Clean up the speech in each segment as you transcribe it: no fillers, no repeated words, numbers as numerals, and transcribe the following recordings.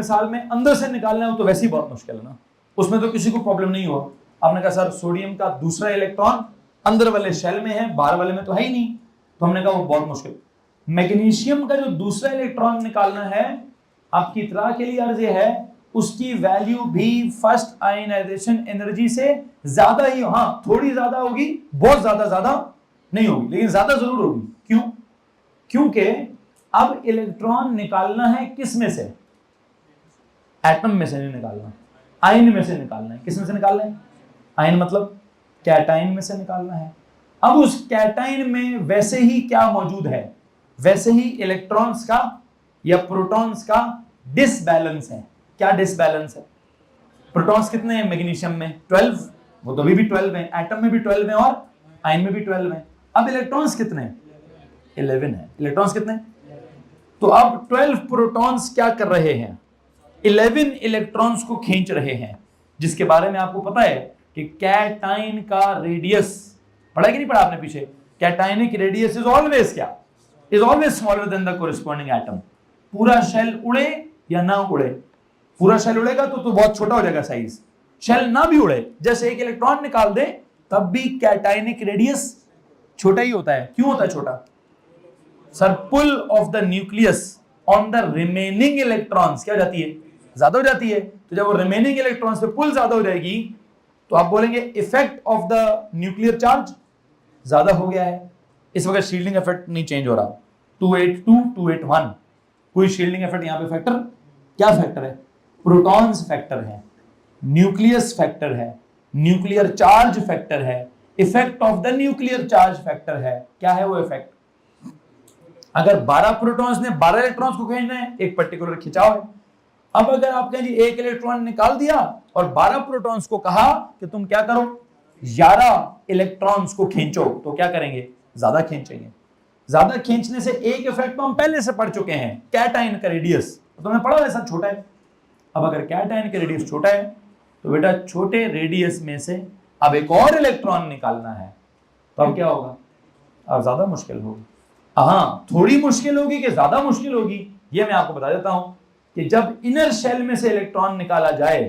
मिसाल में अंदर से निकालना है तो वैसे ही बहुत मुश्किल है ना, उसमें तो किसी को प्रॉब्लम नहीं हुआ। आपने कहा सर सोडियम का दूसरा इलेक्ट्रॉन अंदर वाले शेल में है, बाहर वाले में तो है ही नहीं, तो हमने कहा वो बहुत मुश्किल। मैग्नीशियम का जो दूसरा इलेक्ट्रॉन निकालना है, आपकी इतरा के लिए अर्ज है, उसकी वैल्यू भी फर्स्ट आयनाइजेशन एनर्जी से ज्यादा ही, हाँ थोड़ी ज्यादा होगी, बहुत ज्यादा नहीं होगी, लेकिन ज्यादा जरूर होगी। क्यों? क्योंकि अब इलेक्ट्रॉन निकालना है किस में से? एटम में से नहीं निकालना, आयन में से निकालना है। किस में से निकालना है? आयन मतलब कैटायन में से निकालना है। अब उस कैटायन में वैसे ही क्या मौजूद है? वैसे ही इलेक्ट्रॉन्स का या प्रोटॉन्स का डिसबैलेंस है। क्या डिसबैलेंस है? प्रोटॉन्स कितने हैं मैग्नीशियम में? 12, वो तो अभी भी 12 है, एटम में भी 12 है और आयन में भी 12 है। अब इलेक्ट्रॉन्स कितने हैं? 11 है। इलेक्ट्रॉन्स कितने हैं? तो अब 12 प्रोटॉन्स क्या कर रहे हैं? 11 इलेक्ट्रॉन्स को खींच रहे हैं, जिसके बारे में आपको पता है कि कैटायन का रेडियस पढ़ा कि नहीं पढ़ा आपने पीछे? कैटायनिक रेडियस इज ऑलवेज क्या? Is always smaller than the corresponding atom. पूरा शेल उड़े या ना उड़े, पूरा शेल उड़ेगा तो बहुत छोटा हो जाएगा साइज, शेल ना भी उड़े, जैसे एक इलेक्ट्रॉन निकाल दे तब भी कैटायनिक रेडियस छोटा ही होता है। क्यों होता है छोटा? Sir pull of the nucleus on the remaining electrons क्या हो जाती है? ज्यादा हो जाती है। तो जब वो रिमेनिंग इलेक्ट्रॉन्स पे पुल ज्यादा हो जाएगी तो आप बोलेंगे effect of the nuclear charge ज्यादा हो गया है। इस वक्त शील्डिंग इफेक्ट नहीं चेंज हो रहा, 282 281, कोई शील्डिंग इफेक्ट यहां पे फैक्टर क्या फैक्टर है? प्रोटॉन्स फैक्टर है, न्यूक्लियस फैक्टर है, न्यूक्लियर चार्ज फैक्टर है, effect of the nuclear charge factor है। क्या है वो इफेक्ट? अगर 12 प्रोटॉन्स ने 12 इलेक्ट्रॉन्स को खींचना है, एक पर्टिकुलर खिंचाव है। अब अगर आप कहें जी एक इलेक्ट्रॉन निकाल दिया और 12 प्रोटॉन्स को कहा कि तुम क्या करो, 11 इलेक्ट्रॉन्स को खींचो, तो क्या करेंगे? ज्यादा खींचेंगे। ज्यादा खींचने से एक इफेक्ट तो हम पहले से पढ़ चुके हैं, कैटायन का रेडियस, तो तुमने पढ़ा ऐसा छोटा है। अब अगर कैटायन का रेडियस छोटा है तो बेटा छोटे रेडियस में से अब एक और इलेक्ट्रॉन निकालना है, तो अब क्या होगा? अब ज्यादा मुश्किल होगी। हाँ, थोड़ी मुश्किल होगी कि ज्यादा मुश्किल होगी, ये मैं आपको बता देता हूं कि जब इनर शेल में से इलेक्ट्रॉन निकाला जाए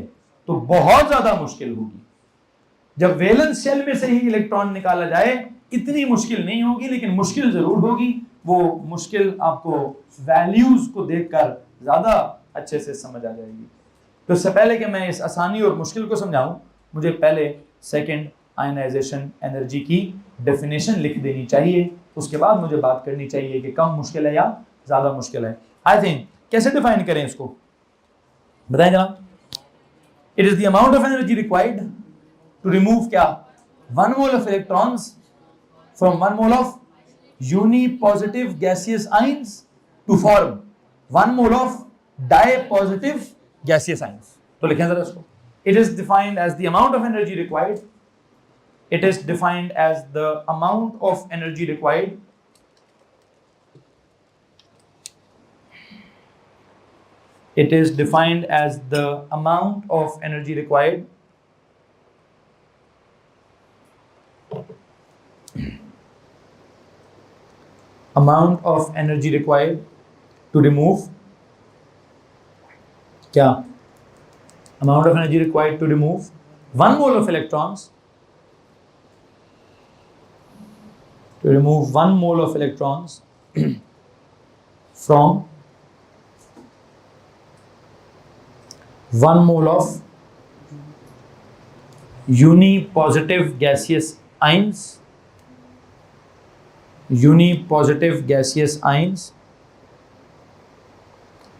तो बहुत ज्यादा मुश्किल होगी। जब वैलेंस शेल में से ही इलेक्ट्रॉन निकाला जाए इतनी मुश्किल नहीं होगी, लेकिन मुश्किल जरूर होगी। वो मुश्किल आपको वैल्यूज को देखकर ज्यादा अच्छे से समझ आ जाएगी। तो इससे पहले कि मैं इस आसानी और मुश्किल को समझाऊं, मुझे पहले सेकंड आयनाइजेशन एनर्जी की डेफिनेशन लिख देनी चाहिए, उसके बाद मुझे बात करनी चाहिए कि कम मुश्किल है या ज्यादा मुश्किल है। आई थिंक कैसे डिफाइन करें इसको, बताएं जनाब। It is the amount of energy required to remove क्या? 1 mole of electrons from 1 mole of unipositive gaseous ions to form 1 mole of di positive gaseous ions. तो लिखें जरा इसको। It is defined as the amount of energy required, it is defined as the amount of energy required it is defined as the amount of energy required amount of energy required to remove क्या? amount of energy required to remove 1 mole of electrons, to remove 1 mole of electrons from 1 mole of unipositive gaseous ions, unipositive gaseous ions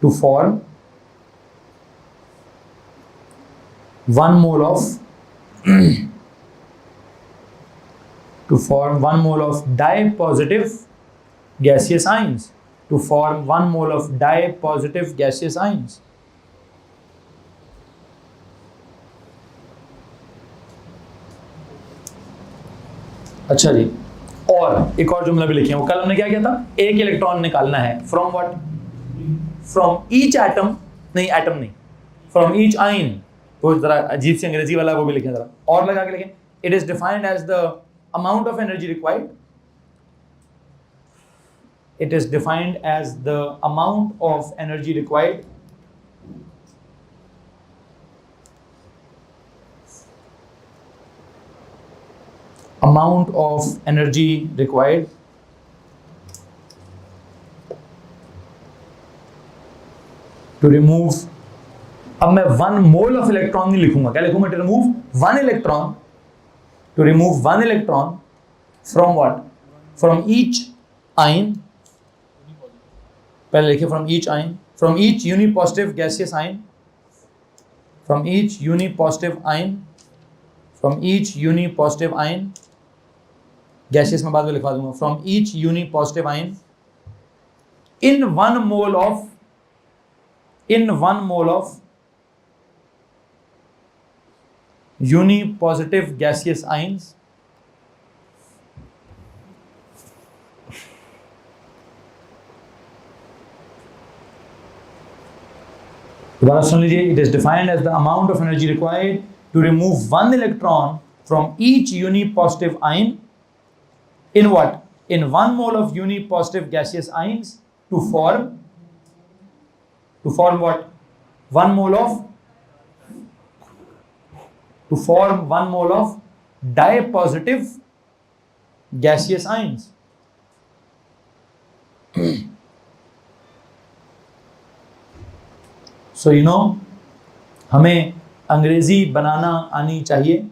to form 1 mole of to form 1 mole of di-positive gaseous ions, to form 1 mole of di-positive gaseous ions. अच्छा जी, और एक और जुमला भी लिखे हैं। वो कल हमने क्या किया था? एक इलेक्ट्रॉन निकालना है from what? From each atom, नहीं एटम नहीं, फ्रॉम ईच आयन। वो जरा अजीब सी अंग्रेजी वाला, वो भी लिखें जरा, और लगा के लिखें। It is defined as the amount of energy required, it is defined as the amount of energy required amount of energy required to remove, अब मैं 1 mole of electron नहीं लिखूंगा, क्या लिखूंगा? To remove 1 electron, to remove 1 electron from what? From each ion, पहले लिखिए from each ion, from each unipositive gaseous ion, from each unipositive ion, from each unipositive ion, gaseous में बाद में लिखवा दूंगा, from each unipositive ion, in 1 mole of unipositive gaseous ions, दोबारा सुन लीजिए. It is defined as the amount of energy required to remove 1 electron from each unipositive ion in what? In 1 mole of unipositive gaseous ions to form what? 1 mole of dipositive gaseous ions. So you know, हमें अंग्रेजी बनाना आनी चाहिए,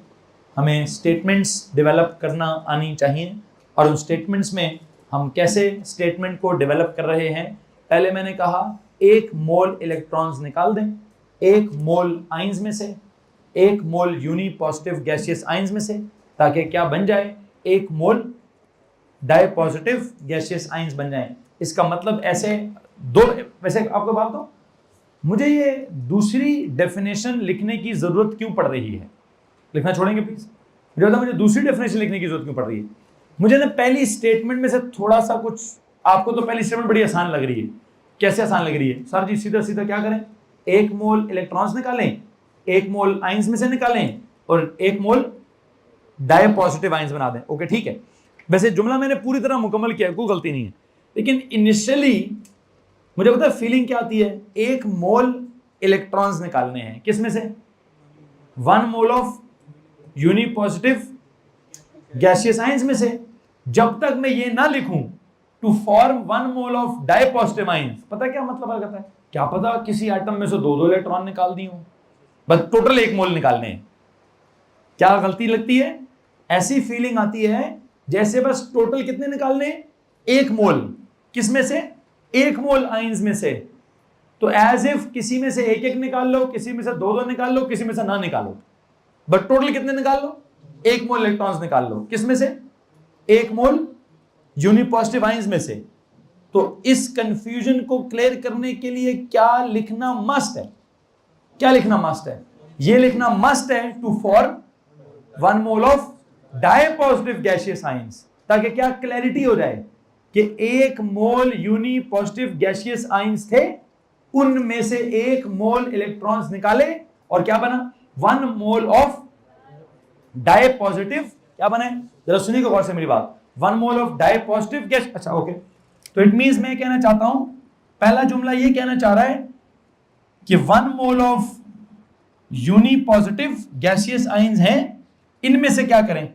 हमें statements develop करना आनी चाहिए, और उन स्टेटमेंट्स में हम कैसे स्टेटमेंट को डेवलप कर रहे हैं. पहले मैंने कहा 1 मोल इलेक्ट्रॉन्स निकाल दें, 1 मोल आइंस में से, 1 मोल यूनिपॉजिटिव गैसियस आइंस में से, ताकि क्या बन जाए? 1 मोल डायपॉजिटिव गैसियस आइंस बन जाए. इसका मतलब ऐसे दो, वैसे आपको बात दो, मुझे ये दूसरी डेफिनेशन लिखने की जरूरत क्यों पड़ रही है? लिखना छोड़ेंगे प्लीज. मुझे दूसरी डेफिनेशन लिखने की जरूरत क्यों पड़ रही है? मुझे ना पहली स्टेटमेंट में से थोड़ा सा कुछ, आपको तो पहली स्टेटमेंट बड़ी आसान लग रही है. कैसे आसान लग रही है? सर जी सीधा सीधा क्या करें? 1 मोल इलेक्ट्रॉन्स निकालें, 1 मोल आइंस में से निकालें, और 1 मोल डायपॉजिटिव आइंस बना दें. ओके ठीक है. वैसे जुमला मैंने पूरी तरह मुकम्मल किया, कोई गलती नहीं है, लेकिन इनिशियली मुझे पता है फीलिंग क्या आती है. 1 मोल इलेक्ट्रॉन्स निकालने हैं, किस में से? 1 mole of unipositive gaseous ions में से. जब तक मैं ये ना लिखूं to form 1 mole of dipositive ions, पता क्या मतलब आ जाता है? क्या पता किसी एटम में से 2-2 इलेक्ट्रॉन निकाल दी हूं, बस टोटल 1 मोल निकालने हैं. क्या गलती लगती है? ऐसी फीलिंग आती है जैसे बस टोटल कितने निकालने हैं? 1 मोल. किस में से? 1 मोल आइंस में से. तो एज इफ किसी में से 1-1 निकाल लो, किसी में से 2-2 निकाल लो, किसी में से ना निकालो, बट टोटल कितने निकाल लो? 1 मोल इलेक्ट्रॉन्स निकाल लो. किस में से? 1 मोल यूनिपॉजिटिव आइंस में से. तो इस कंफ्यूजन को क्लियर करने के लिए क्या लिखना मस्ट है? क्या लिखना मस्ट है? ये लिखना मस्ट है to form 1 mole of dipositive gaseous ions, ताकि क्या क्लैरिटी हो जाए कि 1 मोल यूनिपॉजिटिव गैसियस आइंस थे, उनमें से 1 मोल इलेक्ट्रॉन्स निकाले, और क्या बना? 1 मोल ऑफ डायपॉजिटिव, क्या बने? जरा सुनिए गौर से मेरी बात. 1 मोल ऑफ डायपॉजिटिव गैस. अच्छा ओके. तो इट मींस मैं कहना चाहता हूं, पहला जुमला ये कहना चाह रहा है कि 1 mole of unipositive gaseous ions हैं, इनमें से क्या करें?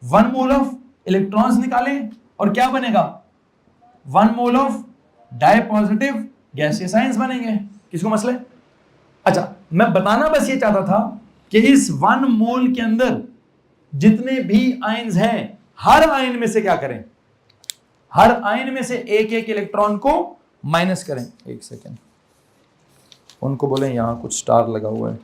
1 मोल ऑफ इलेक्ट्रॉन्स निकालें, और क्या बनेगा? 1 mole of dipositive gaseous ions बनेंगे. किसको मसले? अच्छा, मैं बताना बस ये चाहता था कि इस 1 मोल के अंदर जितने भी आयन्स हैं, हर आयन में से क्या करें? हर आयन में से 1-1 इलेक्ट्रॉन को माइनस करें. एक सेकेंड, उनको बोले यहां कुछ स्टार लगा हुआ है.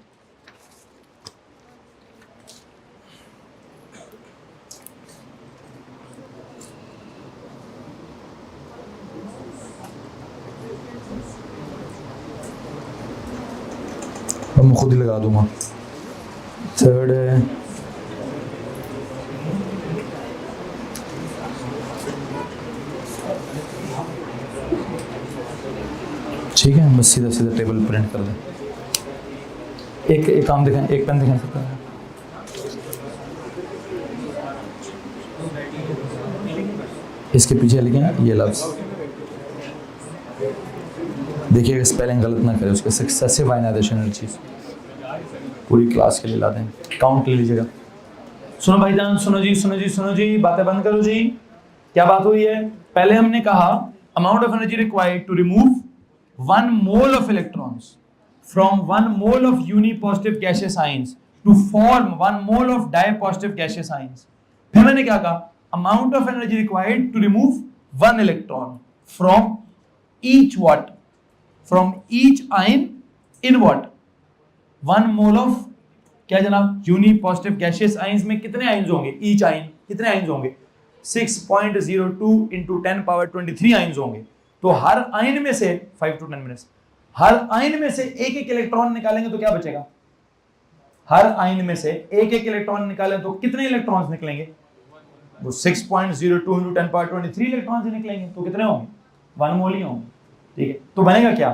मैं खुद ही लगा दूंगा. 3rd है, ठीक है. बस सीधा सीधा टेबल प्रिंट कर दें. एक काम दिखाएं, एक पेन दिखा सकते हैं. इसके पीछे लिखें ये लफ्ज. देखिएगा स्पेलिंग गलत ना करें उसके. सक्सेसिव आयनाइजेशन हर चीज़ पूरी क्लास के लिए ला दें. काउंट ले लीजिएगा. सुनो भाईजान, सुनो जी, सुनो जी, सुनो जी, बातें बंद करो जी। क्या बात हुई है? पहले हमने कहा amount of energy required to remove 1 mole of electrons from 1 mole of unipositive gaseous ions to form 1 mole of dipositive gaseous ions. फिर मैंने क्या कहा? Amount of energy required to remove 1 electron from each what? From each ion in what? 1 mole of क्या जनाब? Unipositive gaseous ions में कितने ions होंगे? Each ion कितने आयंस होंगे? 6.02 into 10 power 23 आयंस होंगे। तो हर आयन में से 5 to 10 मिनट्स, हर आयन में से एक एक इलेक्ट्रॉन निकालेंगे तो क्या बचेगा? हर आयन में से एक एक इलेक्ट्रॉन निकालें तो कितने इलेक्ट्रॉन्स निकलेंगे? वो 6.02 into 10 power 23 इलेक्ट्रॉन्स ही निकलेंगे। तो कितने होंगे? 1 मोल ही होंगे। ठीक है, तो बनेगा क्या?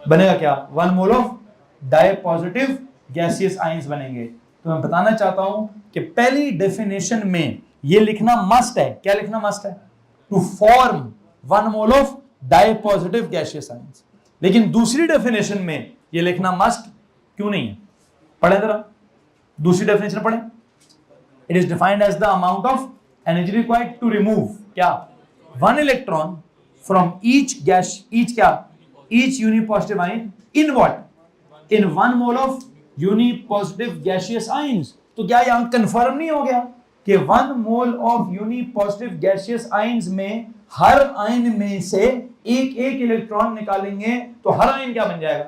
बनेगा क्या? 1 mole of dipositive gaseous ions बनेंगे। तो मैं बताना चाहता हूं कि पहली डेफिनेशन में ये लिखना मस्ट है। क्या लिखना मस्ट है? To form 1 mole of dipositive gaseous ions. लेकिन दूसरी डेफिनेशन में ये लिखना मस्ट क्यों नहीं है? पढ़े जरा दूसरी डेफिनेशन पढ़े। It is defined as the amount of energy required to remove क्या? 1 electron from each gas, each क्या? Each unipositive ion in what? In 1 mole of unipositive gaseous ions. तो क्या यहां कंफर्म नहीं हो गया कि 1 mole of unipositive gaseous ions में हर आयन में से एक एक इलेक्ट्रॉन निकालेंगे तो हर आयन क्या बन जाएगा?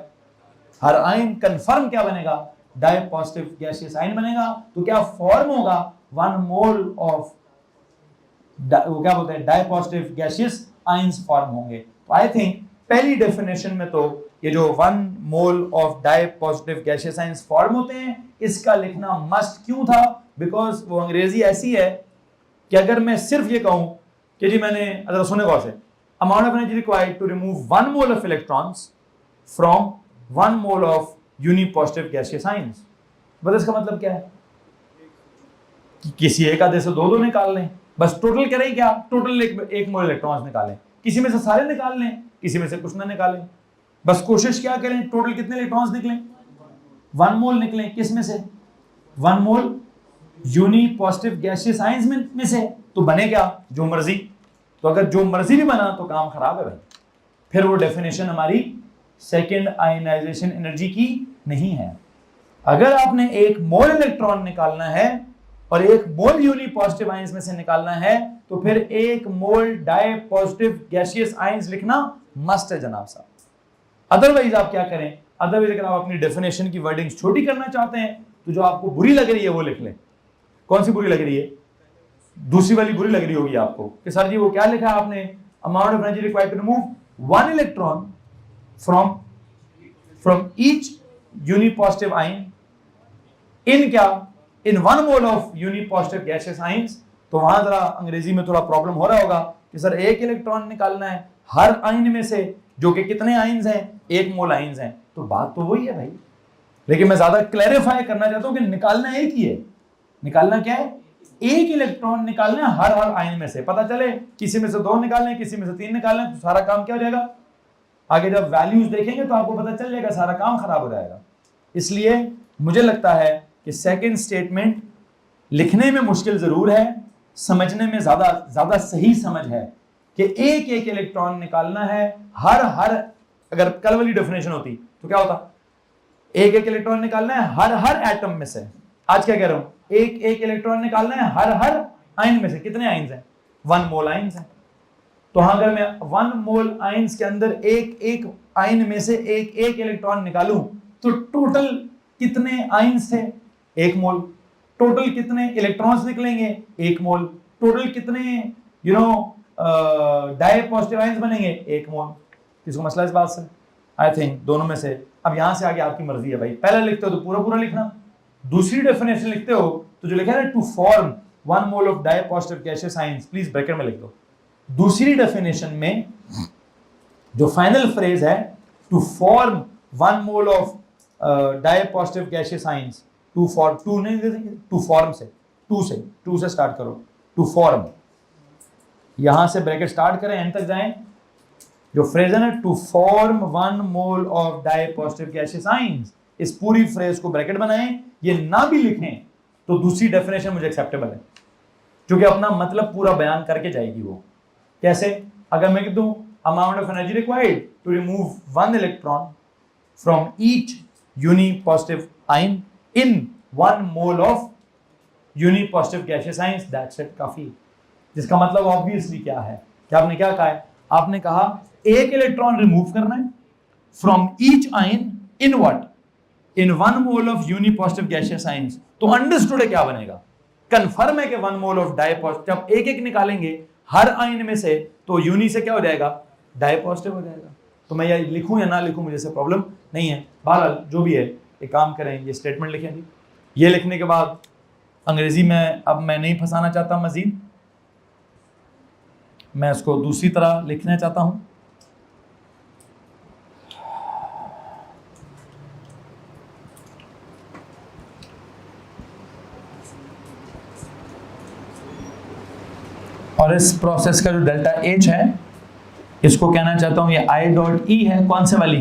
हर आयन कंफर्म क्या बनेगा? डायपॉजिटिव गैसियस आयन बनेगा। तो क्या फॉर्म होगा? 1 मोल ऑफ वो क्या बोलते हैं? डायपॉजिटिव गैसियस आयंस फॉर्म होंगे। तो आई थिंक पहली डेफिनेशन में तो ये जो 1 mole of dipositive gaseous ions form होते हैं, इसका लिखना मस्ट क्यों था? बिकॉज वो अंग्रेजी ऐसी है कि अगर मैं सिर्फ ये कहूं कि जी मैंने, अगर सुने गौर से, amount of energy required to remove 1 mole of electrons from 1 mole of unipositive gaseous ions, बस इसका मतलब क्या है? कि किसी एक आधे से दो निकाल लें, बस टोटल करें क्या? टोटल एक मोल इलेक्ट्रॉन्स निकालें, किसी में से सारे निकाल लें, किसी में से कुछ ना निकालें, बस कोशिश क्या करें? टोटल कितने इलेक्ट्रॉन्स निकलें? 1 मोल निकलें। किस में से? 1 मोल यूनिपॉजिटिव गैसियस आयंस में से। तो बने क्या? जो मर्जी। तो अगर जो मर्जी भी बना तो काम खराब है भाई। फिर वो डेफिनेशन हमारी सेकेंड आयनाइजेशन एनर्जी की नहीं है। अगर आपने 1 मोल इलेक्ट्रॉन निकालना है और 1 मोल यूनिपॉजिटिव आयंस में से निकालना है तो फिर 1 मोल डायपॉजिटिव गैसियस आयंस लिखना मस्ट है जनाब साहब। अदरवाइज आप क्या करें? अदरवाइज अगर आप अपनी डेफिनेशन की वर्डिंग छोटी करना चाहते हैं तो जो आपको बुरी लग रही है वो लिख लें। कौन सी बुरी लग रही है? दूसरी वाली बुरी लग रही होगी आपको कि सर जी वो क्या लिखा है आपने? Amount of energy required to remove 1 electron from each unipositive ion in क्या? In 1 mole of unipositive gaseous ions. तो वहां जरा अंग्रेजी में थोड़ा प्रॉब्लम हो रहा होगा कि सर 1 इलेक्ट्रॉन निकालना है हर आयन में से, जो कि कितने आयंस हैं? 1 मोल आयंस हैं। तो बात तो वही है भाई, लेकिन मैं ज्यादा क्लैरिफाई करना चाहता हूं कि निकालना एक ही है। निकालना क्या है? 1 इलेक्ट्रॉन निकालना है हर आयन में से। पता चले किसी में से 2 निकालने, किसी में से 3 निकालने, तो सारा काम क्या हो जाएगा? आगे जब वैल्यूज देखेंगे तो आपको पता चल जाएगा, सारा काम खराब हो जाएगा। इसलिए मुझे लगता है कि सेकंड स्टेटमेंट लिखने में मुश्किल जरूर है, समझने में ज्यादा सही समझ है कि एक एक इलेक्ट्रॉन निकालना है हर। अगर कल वाली डेफिनेशन होती तो क्या होता? एक एक इलेक्ट्रॉन निकालना है हर एटम में से। आज क्या कह रहा हूं? एक एक इलेक्ट्रॉन निकालना है हर आयन में से। कितने आयन्स हैं? 1 मोल आयन्स हैं। तो अगर मैं 1 मोल आयन्स के अंदर एक एक आयन में से एक एक इलेक्ट्रॉन निकालूं तो टोटल कितने आयन्स थे? 1 मोल। टोटल कितने इलेक्ट्रॉन्स निकलेंगे? 1 मोल। टोटल कितने डायपॉजिटिव आयन्स बनेंगे? 1 मोल। किसको मसला इस बात से? आई थिंक दोनों में से। अब यहां से आगे आपकी मर्जी है भाई। पहला लिखते हो तो पूरा पूरा लिखना, दूसरी डेफिनेशन लिखते हो तो जो लिखा है ना, to form 1 mole of dipositive gaseous ions, please bracket में लिख दो। दूसरी डेफिनेशन में जो फाइनल फ्रेज है, to form 1 mole of dipositive gaseous ions, to form से स्टार्ट करो। टू फॉर्म, यहां से ब्रैकेट स्टार्ट करें, एंड तक जाएं। जो फ्रेज है ना, to form 1 mole of dipositive gaseous ions, इस पूरी फ्रेज को ब्रैकेट बनाएं। ये ना भी लिखें तो दूसरी डेफिनेशन मुझे एक्सेप्टेबल है, क्योंकि अपना मतलब पूरा बयान करके जाएगी वो। कैसे? अगर मैं कह दूं amount of energy required to remove one electron from each unipositive ion in 1 mole of unipositive gaseous ions, that's it, काफी। जिसका मतलब ऑब्वियसली क्या है कि आपने क्या कहा है? आपने कहा एक इलेक्ट्रॉन रिमूव करना है from each ion in what? In 1 mole of unipositive gaseous ions. तो अंडरस्टूड है क्या बनेगा? कंफर्म है कि 1 मोल ऑफ डायपॉजिटिव, जब एक एक निकालेंगे हर आयन में से, तो यूनि से क्या हो जाएगा? डायपॉजिटिव हो जाएगा। तो मैं ये लिखूं या ना लिखूं, मुझे से प्रॉब्लम नहीं है। बहरहाल जो भी है, एक काम करें, ये स्टेटमेंट लिखें जी। ये लिखने के बाद अंग्रेजी में अब मैं नहीं फंसाना चाहता मजीद, मैं इसको दूसरी तरह लिखना चाहता हूं। और इस प्रोसेस का जो डेल्टा एच है, इसको कहना चाहता हूं ये आई डॉट ई है। कौन से वाली?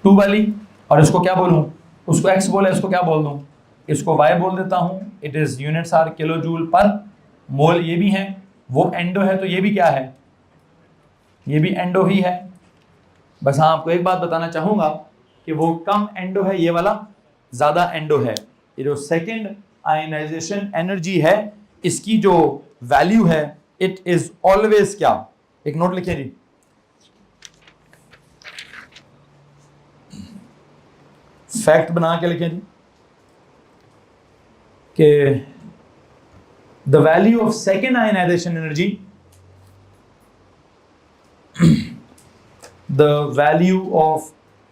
2 वाली। और इसको क्या बोलूं? उसको एक्स बोला, इसको क्या बोल दूं? इसको वाई बोल देता हूं। It is units are kilo joule per mole. ये भी है, वो एंडो है, तो ये भी क्या है? ये भी एंडो ही है। बस हाँ, आपको एक बात बताना चाहूंगा कि वो कम एंडो है, ये वाला ज्यादा एंडो है। ये जो सेकेंड आयनाइजेशन एनर्जी है, इसकी जो वैल्यू है, इट इज ऑलवेज क्या? एक नोट लिखिए जी, फैक्ट बना के लिखें जी, कि the value of second ionization energy, the value of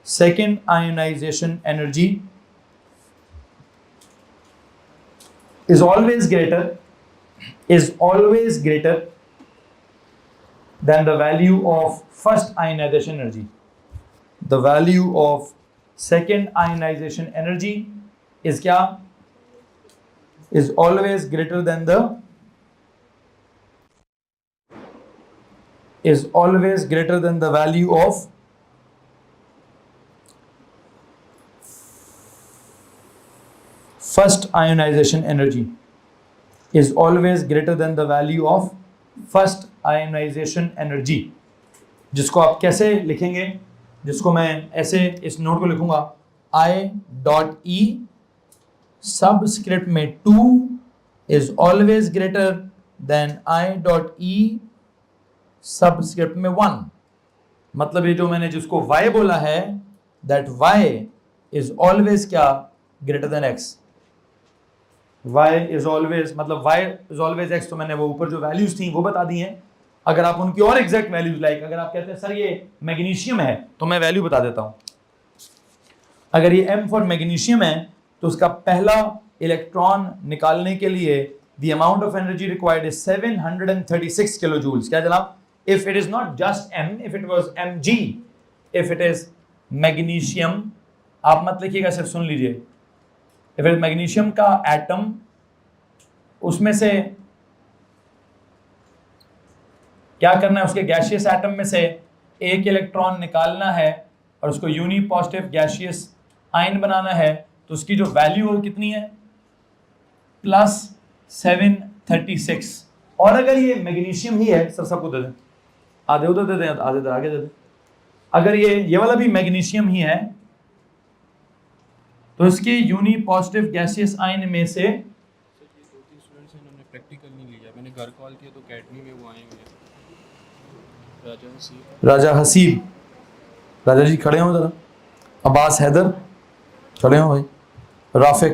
second ionization energy is always greater than the value of first ionization energy. The value of second ionization energy is क्या? Is always greater than the value of first ionization energy. Is always greater than the value of first ionization energy. जिसको आप कैसे लिखेंगे? जिसको मैं ऐसे इस note को लिखूंगा, I डॉट E सबस्क्रिप्ट में 2 is always greater than I dot E subscript में 1। मतलब ये जो मैंने जिसको y बोला है, that y is always क्या? Greater than x। y is always, मतलब y is always x। तो मैंने वो ऊपर जो वैल्यूज थी वो बता दी हैं। अगर आप उनकी और एग्जैक्ट वैल्यूज, लाइक अगर आप कहते हैं सर ये मैग्नीशियम है, तो मैं वैल्यू बता देता हूं। अगर ये m फॉर मैग्नीशियम है, तो उसका पहला इलेक्ट्रॉन निकालने के लिए the amount of energy required is 736 kilojoules। क्या जनाब? If it is not just M, if it was Mg, if it is magnesium, आप मत लिखिएगा, सिर्फ सुन लीजिए। if it is magnesium का एटम, उसमें से क्या करना है? उसके गैसियस एटम में से एक इलेक्ट्रॉन निकालना है और उसको यूनी पॉजिटिव गैसियस आयन बनाना है। तो उसकी जो वैल्यू हो कितनी है? प्लस 736। और अगर ये मैग्नीशियम ही है, सर सबको दे दें, आधे उधर दे दें, आधे इधर आगे दे दें। अगर ये वाला भी मैग्नीशियम ही है, तो इसके यूनी पॉजिटिव गैसियस आयन में से, ये 2-3 स्टूडेंट्स इन्होंने प्रैक्टिकल नहीं लिया, मैंने घर कॉल किया तो अकेडमी में वो आए हुए हैं। राजा हसीब, राजा जी खड़े हो जरा। अब्बास हैदर खड़े हो भाई। राफे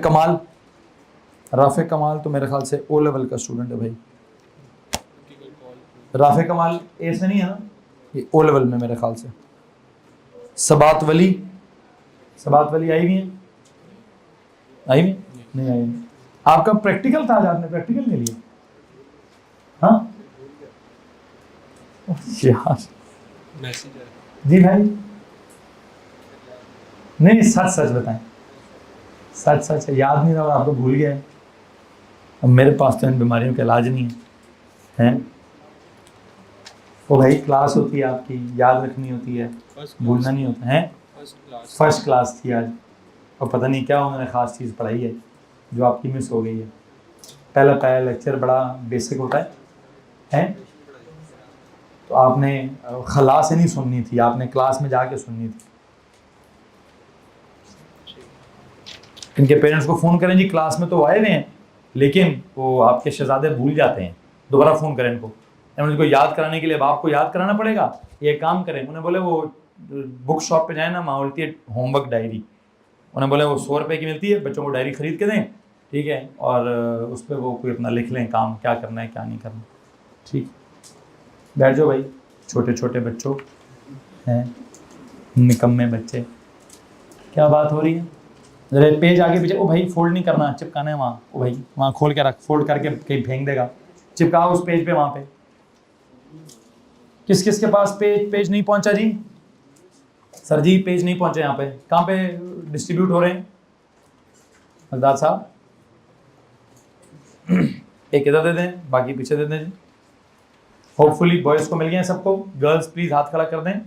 कमाल तो मेरे ख्याल से ओ लेवल का स्टूडेंट है भाई। राफे कमाल ए से नहीं है ना, ये ओ लेवल में मेरे ख्याल से। सबात वली आई हुई है? आई हुई नहीं आई? आपका प्रैक्टिकल था आज, आपने प्रैक्टिकल नहीं लिया? हाँ यार जी भाई, नहीं सच बताएं, सच याद नहीं रहा, आपको भूल गया है। अब मेरे पास तो इन बीमारियों का इलाज नहीं है। वो भाई क्लास होती है आपकी, याद रखनी होती है, भूलना नहीं होता है। फर्स्ट क्लास थी आज, और पता नहीं क्या उन्होंने ख़ास चीज़ पढ़ाई है जो आपकी मिस हो गई है। पहला लेक्चर बड़ा बेसिक होता है? तो आपने खला से नहीं सुननी थी, आपने क्लास में जाके सुननी थी। इनके पेरेंट्स को फ़ोन करें, जी क्लास में तो आए हुए हैं लेकिन वो आपके शहजादे भूल जाते हैं, दोबारा फ़ोन करें इनको। उनको याद कराने के लिए अब आपको याद कराना पड़ेगा। ये काम करें, उन्हें बोले वो बुक शॉप पे जाए ना, वहाँ मिलती है होमवर्क डायरी, उन्हें बोले वो 100 रुपये की मिलती है, बच्चों को डायरी खरीद के दें, ठीक है, और उस पर वो कोई अपना लिख लें काम क्या करना है क्या नहीं करना। ठीक, बैठ जाओ भाई, छोटे छोटे बच्चों हैं, निकम्मे बच्चे। क्या बात हो रही है? जरा पेज आगे पीछे, ओ भाई फोल्ड नहीं करना, चिपकाना है वहाँ, ओ भाई वहाँ खोल के रख, फोल्ड करके कहीं फेंक देगा, चिपकाओ उस पेज पे। वहाँ पे किस किस के पास पेज नहीं पहुंचा जी? सर जी पेज नहीं पहुंचे यहाँ पे, कहाँ पे डिस्ट्रीब्यूट हो रहे हैं हजरत साहब? एक इधर दे दें, बाकी पीछे दे दें जी। होपफुली बॉयज को मिल गए हैं सबको। गर्ल्स प्लीज हाथ खड़ा कर दें।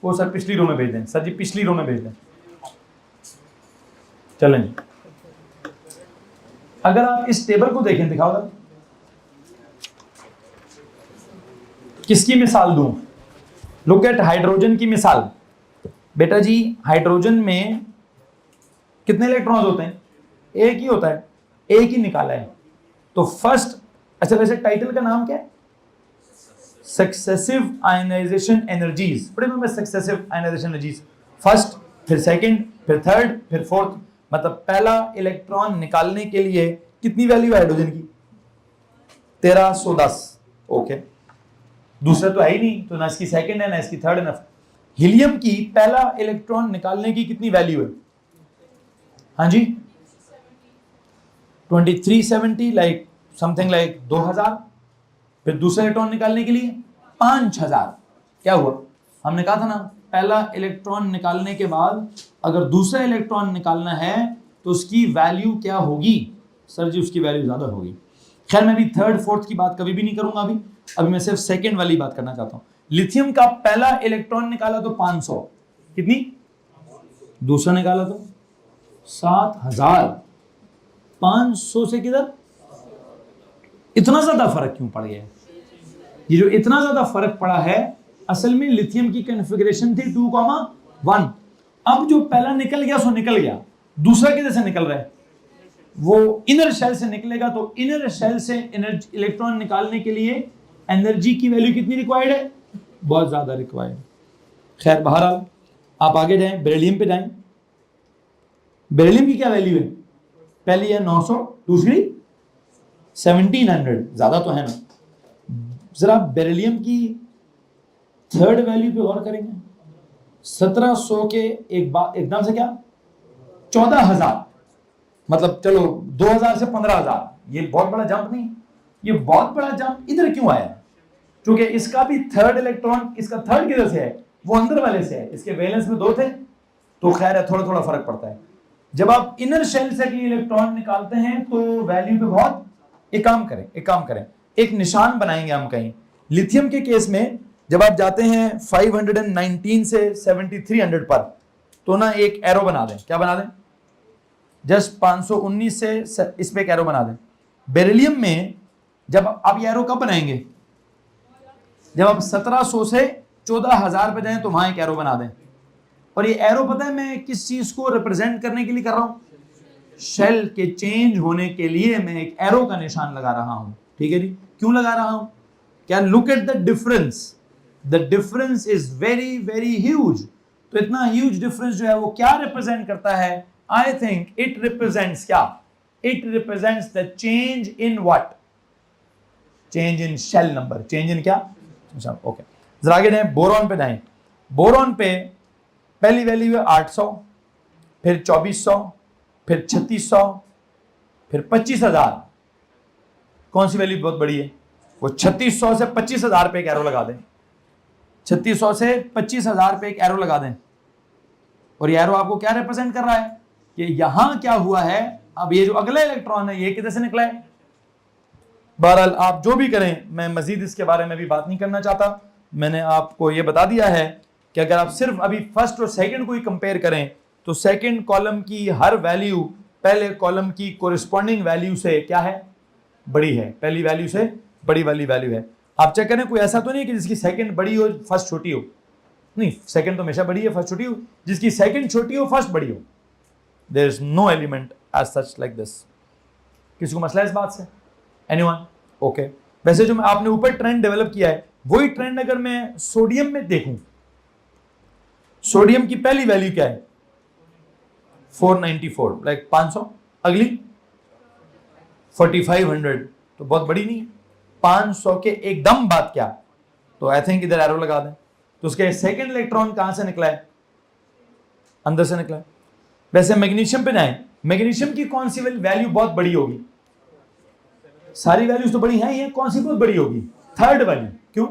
वो सर पिछली रो में भेज दें, सर जी पिछली रो में भेज दें। चलें जी, अगर आप इस टेबल को देखें, दिखाओ जरा, किसकी मिसाल दूं? लुक एट हाइड्रोजन की मिसाल। बेटा जी हाइड्रोजन में कितने इलेक्ट्रॉन्स होते हैं? एक ही होता है, एक ही निकाला है। तो फर्स्ट, अच्छा वैसे टाइटल का नाम क्या है? Successive ionization energies. पढ़े में सक्सेसिव आयनाइजेशन एनर्जीज, फर्स्ट, फिर सेकंड, फिर थर्ड, फिर फोर्थ। मतलब पहला इलेक्ट्रॉन निकालने के लिए कितनी वैल्यू है हाइड्रोजन की? 1310। ओके, दूसरा तो है ही नहीं, तो ना इसकी सेकंड है ना इसकी थर्ड है ना। हीलियम की पहला इलेक्ट्रॉन निकालने की कितनी वैल्यू है? हाँ जी 2370, लाइक समथिंग लाइक 2000। फिर दूसरा इलेक्ट्रॉन निकालने के लिए 5000। क्या हुआ? हमने कहा था ना, पहला इलेक्ट्रॉन निकालने के बाद अगर दूसरा इलेक्ट्रॉन निकालना है तो उसकी वैल्यू क्या होगी? सर जी उसकी वैल्यू ज्यादा होगी। खैर मैं भी थर्ड फोर्थ की बात कभी भी नहीं करूंगा अभी मैं सिर्फ सेकंड वाली बात करना चाहता हूं। लिथियम का पहला इलेक्ट्रॉन निकाला तो 500, कितनी? दूसरा निकाला तो 7000। 500 से किधर? इतना ज्यादा फर्क क्यों पड़ गया? ये जो इतना ज्यादा फर्क पड़ा है, असल में लिथियम की कॉन्फ़िगरेशन थी 2,1। अब जो पहला निकल गया सो निकल गया, दूसरा किधर से निकल रहा है? वो इनर शेल से निकलेगा। तो इनर शेल से इलेक्ट्रॉन निकालने के लिए एनर्जी की वैल्यू कितनी रिक्वायर्ड है? बहुत ज्यादा रिक्वायर्ड। खैर बहरहाल आप आगे जाएं, बेरिलियम पे जाएं। बेरिलियम की क्या वैल्यू है? पहली है 900, दूसरी 1700, ज्यादा तो है ना। जरा बेरिलियम की थर्ड वैल्यू पे गौर करेंगे। 1700 के एक बार एकदम से क्या 14,000, मतलब चलो 2000 से 15,000। ये बहुत बड़ा जंप नहीं? ये बहुत बड़ा जंप इधर क्यों आया? क्योंकि इसका भी थर्ड इलेक्ट्रॉन, इसका थर्ड किधर से है? वो अंदर वाले से है। इसके वैलेंस में 2 थे, तो खैर है थोड़ा थोड़ा फर्क पड़ता है। जब आप इनर शेल से इलेक्ट्रॉन निकालते हैं तो वैल्यू पे बहुत, एक काम करें, एक निशान बनाएंगे हम कहीं। लिथियम के केस में जब आप जाते हैं 519 से 7300 पर, तो ना एक एरो बना दें। क्या बना दें? जस्ट 519 से इस पे एक एरो बना दें। बेरिलियम में जब आप ये एरो कब बनाएंगे? जब आप 1700 से 14,000 पे जाएं तो वहां एक एरो बना दें। और ये एरो पता है मैं किस चीज को रिप्रेजेंट करने के लिए कर रहा हूं? शेल के चेंज होने के लिए मैं एक एरो का निशान लगा रहा हूं। ठीक है जी, क्यों लगा रहा हूं? क्या? Look at the difference, the difference is very very huge. तो इतना ह्यूज डिफरेंस जो है वो क्या रिप्रेजेंट करता है? आई थिंक इट रिप्रेजेंट्स क्या? It represents the change in what? Change in shell number. Change in क्या? ओके, जरा आगे जाएं, बोरॉन पे जाएं। बोरॉन पे पहली वैल्यू है 800, फिर 2400, फिर 3600, फिर 25,000। कौन सी वैल्यू बहुत बड़ी है? वो 3600 से 25,000 पे एक एरो लगा दें। 3600 से 25,000 पे एक एरो लगा दें। और ये एरो आपको क्या रिप्रेजेंट कर रहा है? कि यहां क्या हुआ है? अब ये जो अगला इलेक्ट्रॉन है ये किधर से निकला है? बहरहाल आप जो भी करें, मैं मजीद इसके बारे में भी बात नहीं करना चाहता। मैंने आपको ये बता दिया है कि अगर आप सिर्फ अभी फर्स्ट और सेकंड को ही कंपेयर करें तो सेकंड कॉलम की हर वैल्यू पहले कॉलम की कोरिस्पॉन्डिंग वैल्यू से क्या है? बड़ी है, पहली वैल्यू से बड़ी वाली वैल्यू है। आप चेक करें, कोई ऐसा तो नहीं है कि जिसकी सेकंड बड़ी हो फर्स्ट छोटी हो, नहीं, सेकंड तो हमेशा बड़ी है, फर्स्ट छोटी हो। जिसकी सेकंड छोटी हो फर्स्ट बड़ी हो, there is no element as such like this. किसी को मसला है इस बात से? एनीवन? ओके। वैसे जो मैं आपने ऊपर ट्रेंड डेवलप किया है, वही ट्रेंड अगर मैं सोडियम में देखूं, सोडियम की पहली वैल्यू क्या है? 494, लाइक 500। अगली 4500, तो बहुत बड़ी नहीं है। 500 के एकदम बाद क्या? तो आई थिंक इधर एरो लगा दें। तो उसके सेकंड इलेक्ट्रॉन कहां से निकला है? अंदर से निकला है। वैसे मैग्नीशियम पे जाए, मैग्नीशियम की कौन सी वैल्यू बहुत बड़ी होगी? सारी वैल्यूज तो बड़ी हैं ही हैं, कौन सी बहुत बड़ी होगी? Third value. क्यों?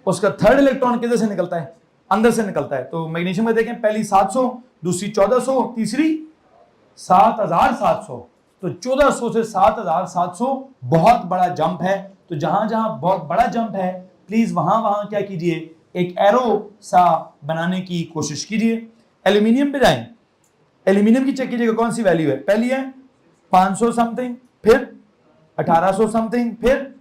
उसका थर्ड इलेक्ट्रॉन किधर से निकलता है? अंदर से निकलता है। तो मैग्नीशियम में देखें, पहली 700, दूसरी 1400, तीसरी 7700। तो 1400 से 7700 बहुत बड़ा जंप है। तो जहां जहां बहुत बड़ा जंप है, प्लीज वहां वहां क्या कीजिए, एक एरो सा बनाने की कोशिश कीजिए। एल्यूमिनियम पे जाएं, एल्यूमिनियम की चेक कीजिएगा कौन सी वैल्यू है। पहली है 500 समथिंग, फिर 1800 समथिंग, फिर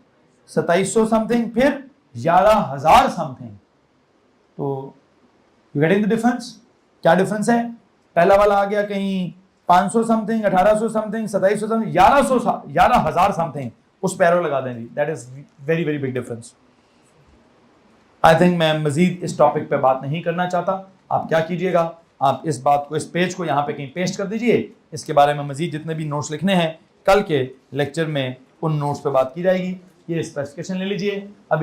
2700 समथिंग, फिर 11000 समथिंग। तो यू गेटिंग द डिफरेंस? क्या डिफरेंस है? पहला वाला आ गया कहीं 500 समथिंग, 1800 समथिंग, 2700 समथिंग, 11000 समथिंग। उस पे एरो लगा देंगे। That is very very big difference. I think मैं मजीद इस टॉपिक पे बात नहीं करना चाहता। आप क्या कीजिएगा, आप इस बात को, इस पेज को यहाँ पे कहीं पेस्ट कर दीजिए। इसके बारे में मजीद जितने भी नोट्स लिखने हैं, कल के लेक्चर में उन नोट्स पे बात की जाएगी। ये स्पेसिफिकेशन ले लीजिए। अभी